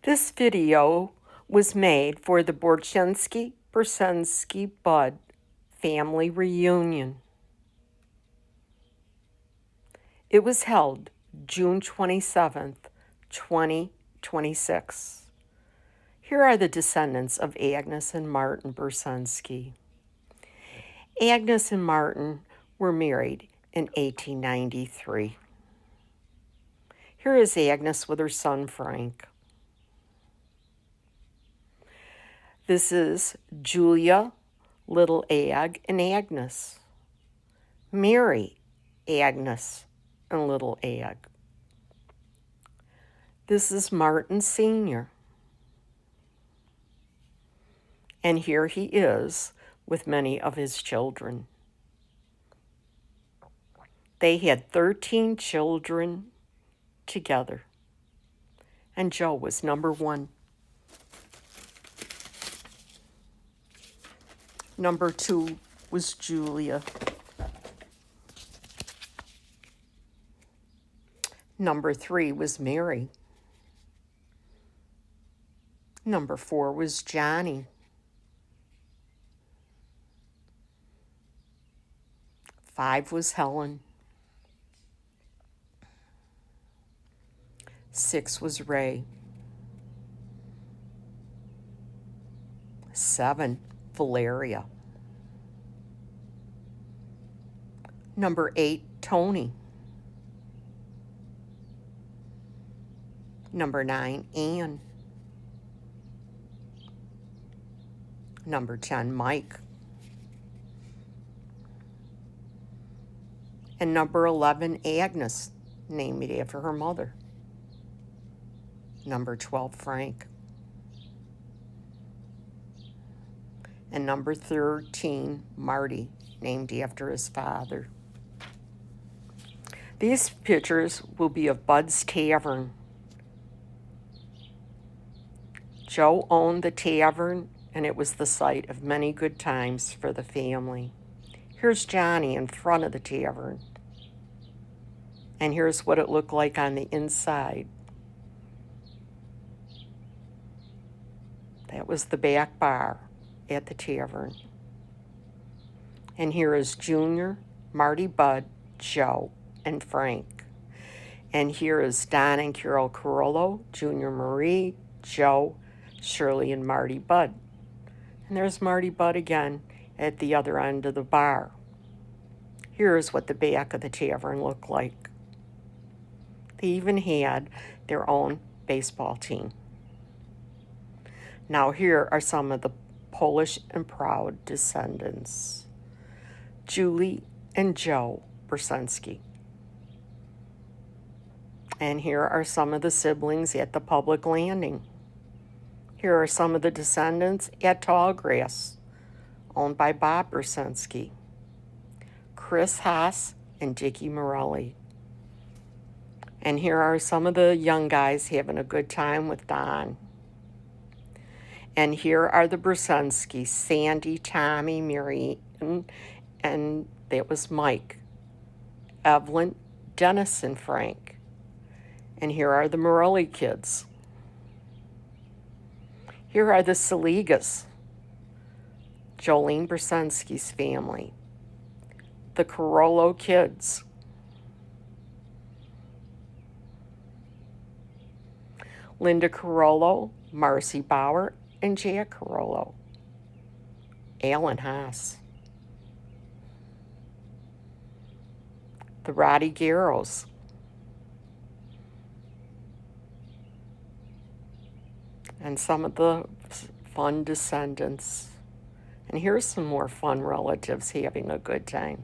This video was made for the Burcenski Bud family reunion. It was held June 27th, 2026. Here are the descendants of Agnes and Martin Burcenski. Agnes and Martin were married in 1893. Here is Agnes with her son Frank. This is Julia, little Ag, and Agnes. Mary, Agnes, and little Ag. This is Martin Sr. And here he is with many of his children. They had 13 children together, and Joe was number 1. Number 2 was Julia. Number 3 was Mary. Number 4 was Johnny. 5 was Helen. 6 was Ray. 7, Valeria. Number 8, Tony. Number 9, Ann. Number 10, Mike. And number 11, Agnes, named it after her mother. Number 12, Frank. And number 13, Marty, named after his father. These pictures will be of Bud's Tavern. Joe owned the tavern, and it was the site of many good times for the family. Here's Johnny in front of the tavern. And here's what it looked like on the inside. That was the back bar at the tavern. And here is Junior, Marty, Bud, Joe, and Frank. And here is Don and Carol Carollo, Junior, Marie, Joe, Shirley, and Marty, Bud. And there's Marty, Bud again at the other end of the bar. Here's what the back of the tavern looked like. They even had their own baseball team. Now here are some of the Polish and proud descendants. Julie and Joe Burcenski. And here are some of the siblings at the public landing. Here are some of the descendants at Tallgrass, owned by Bob Burcenski, Chris Haas, and Dickie Morelli. And here are some of the young guys having a good time with Don. And here are the Burcenskis, Sandy, Tommy, Mary, and that was Mike, Evelyn, Dennis, and Frank. And here are the Morelli kids. Here are the Saligas, Jolene Burcenski's family, the Carollo kids, Linda Carollo, Marcy Bauer, and Jack Carollo, Alan Haas, the Roddy Garrows, and some of the fun descendants. And here's some more fun relatives having a good time.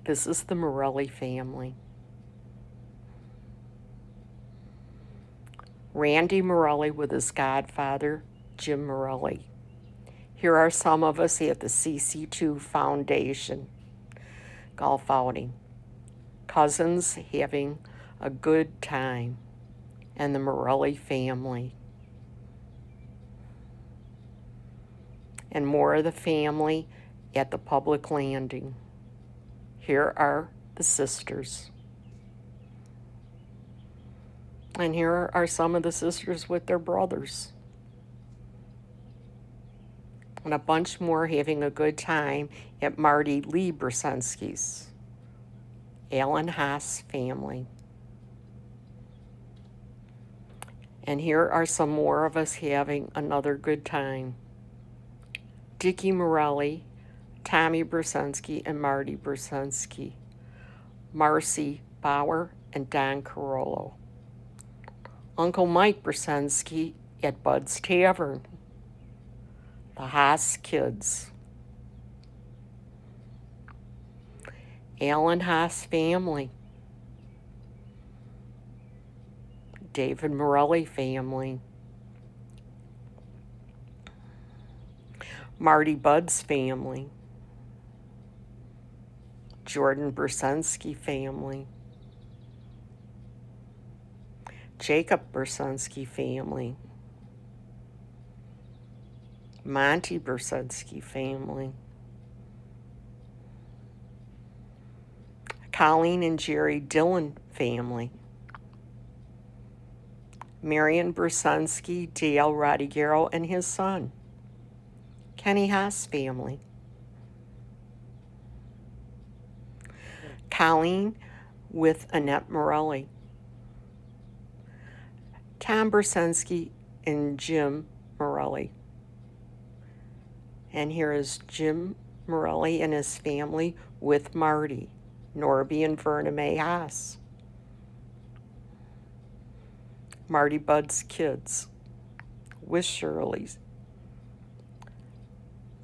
This is the Morelli family. Randy Morelli with his godfather, Jim Morelli. Here are some of us at the CC2 Foundation golf outing. Cousins having a good time, and the Morelli family. And more of the family at the public landing. Here are the sisters. And here are some of the sisters with their brothers. And a bunch more having a good time at Marty Lee Burcenski's. Alan Haas family. And here are some more of us having another good time. Dickie Morelli, Tommy Burcenski, and Marty Burcenski. Marcy Bauer and Don Carollo. Uncle Mike Burcenski at Bud's Tavern. The Haas kids. Alan Haas family. David Morelli family. Marty Bud's family. Jordan Burcenski family. Jacob Burcenski family. Monty Burcenski family. Colleen and Jerry Dillon family. Marion Burcenski, Dale Rodigero, and his son. Kenny Haas family. Colleen with Annette Morelli. Tom Burcenski and Jim Morelli. And here is Jim Morelli and his family with Marty, Norby and Verna Mae Haas. Marty Bud's kids with Shirley's.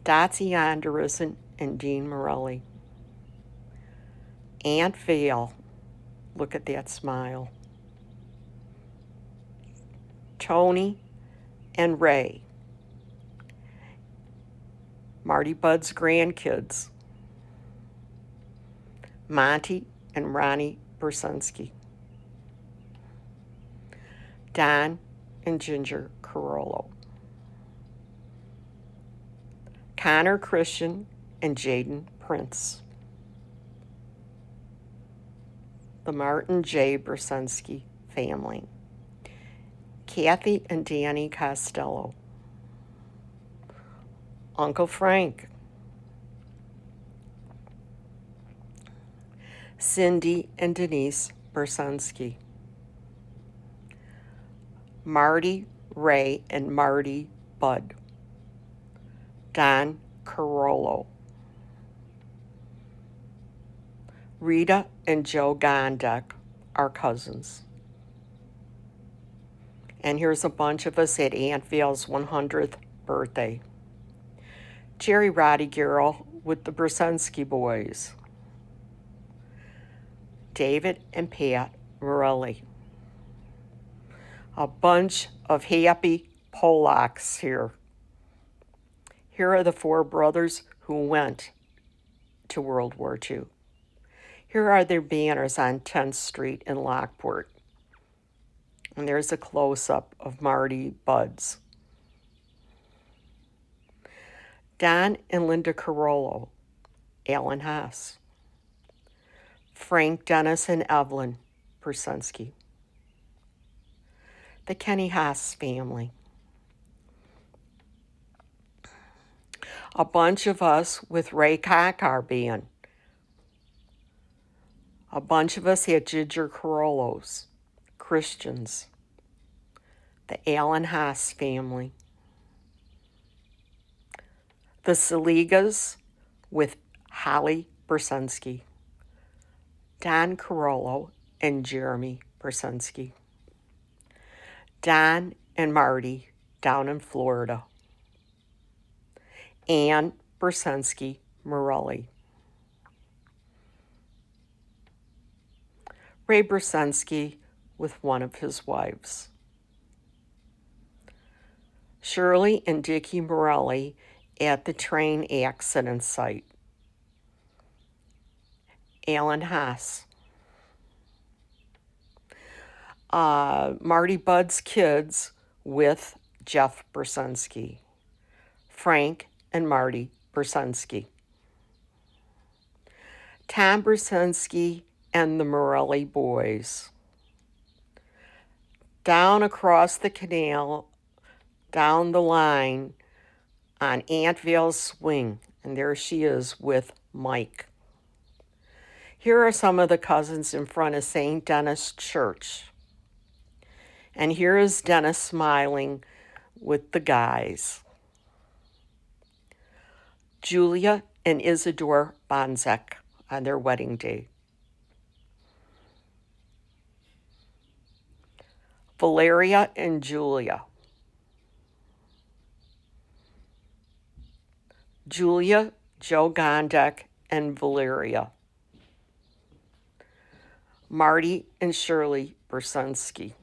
Dotsie Anderson and Dean Morelli. Aunt Vale, look at that smile. Tony and Ray. Marty Bud's grandkids. Monty and Ronnie Burcenski. Don and Ginger Carollo. Connor Christian and Jaden Prince. The Martin J. Burcenski family. Kathy and Danny Costello. Uncle Frank. Cindy and Denise Burcenski. Marty, Ray, and Marty Bud. Don Carollo. Rita and Joe Gondek are cousins. And here's a bunch of us at Aunt Vale's 100th birthday. Jerry Rodigero with the Burcenski boys. David and Pat Morelli. A bunch of happy Polacks here. Here are the four brothers who went to World War II. Here are their banners on 10th Street in Lockport. And there's a close-up of Marty Bud's. Don and Linda Carollo, Alan Haas. Frank, Dennis, and Evelyn Burcenski. The Kenny Haas family. A bunch of us with Ray Cockar band. A bunch of us had Ginger Carollos, Christians. The Alan Haas family. The Saligas with Holly Burcenski. Don Carollo and Jeremy Burcenski. Don and Marty down in Florida. Ann Burcenski Morelli. Ray Burcenski with one of his wives. Shirley and Dickie Morelli at the train accident site. Alan Haas. Marty Bud's kids with Jeff Burcenski. Frank and Marty Burcenski. Tom Burcenski and the Morelli boys. Down across the canal, down the line on Aunt Vale's swing, and there she is with Mike. Here are some of the cousins in front of St. Dennis Church. And here is Dennis smiling with the guys. Julia and Isidore Bonzek on their wedding day. Valeria and Julia. Julia, Joe Gondek, and Valeria. Marty and Shirley Burcenski.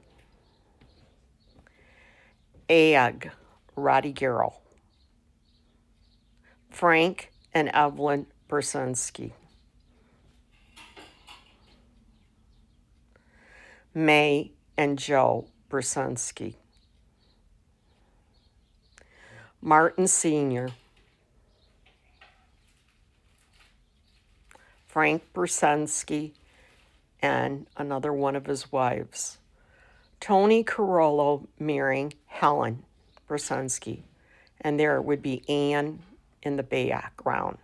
Ag, Roddy Garrell. Frank and Evelyn Burcenski. May and Joe Burcenski. Martin Sr. Frank Burcenski and another one of his wives. Tony Carollo marrying Helen Burcenski. And there would be Anne in the background.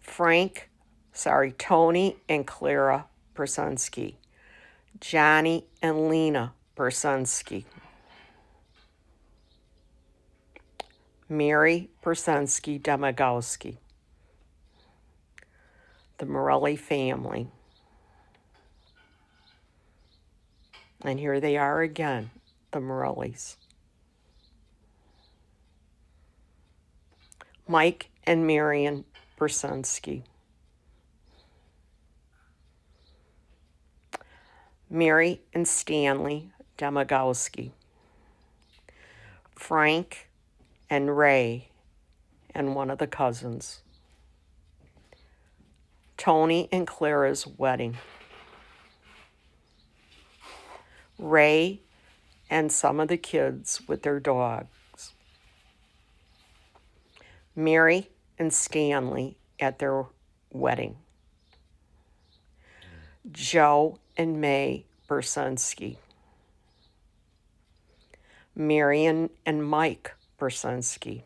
Tony and Clara Burcenski. Johnny and Lena Burcenski. Mary Burcenski Demagowski. The Morelli family. And here they are again, the Morellis. Mike and Marion Burcenski. Mary and Stanley Demagowski. Frank and Ray and one of the cousins. Tony and Clara's wedding. Ray and some of the kids with their dogs. Mary and Stanley at their wedding. Joe and May Burcenski. Marion and Mike Burcenski.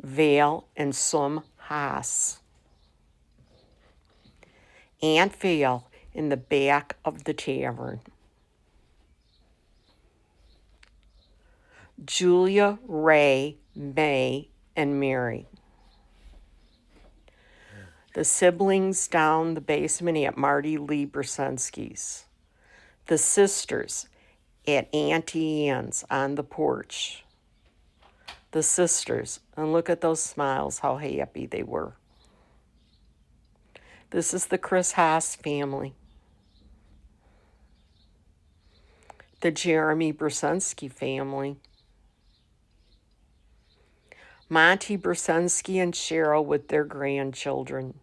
Vale and Sum Haas. Aunt Vale in the back of the tavern. Julia, Ray, May, and Mary. The siblings down the basement at Marty Lee Burcenski's. The sisters at Auntie Anne's on the porch. The sisters, and look at those smiles, how happy they were. This is the Chris Haas family. The Jeremy Burcenski family. Monty Burcenski and Cheryl with their grandchildren.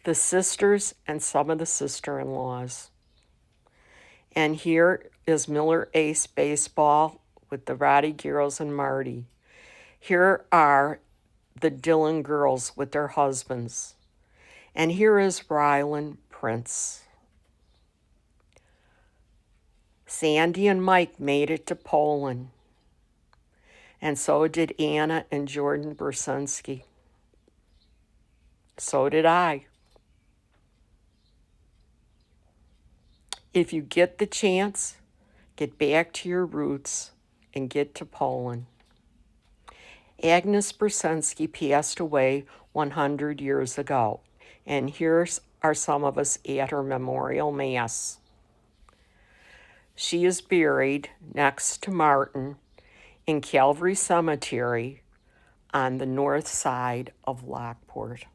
The sisters and some of the sister-in-laws. And here is Miller Ace Baseball with the Roddy Girls and Marty. Here are the Dillon girls with their husbands. And here is Rylan Prince. Sandy and Mike made it to Poland. And so did Anna and Jordan Burcenski. So did I. If you get the chance, get back to your roots and get to Poland. Agnes Burcenski passed away 100 years ago, and here are some of us at her memorial mass. She is buried next to Martin in Calvary Cemetery on the north side of Lockport.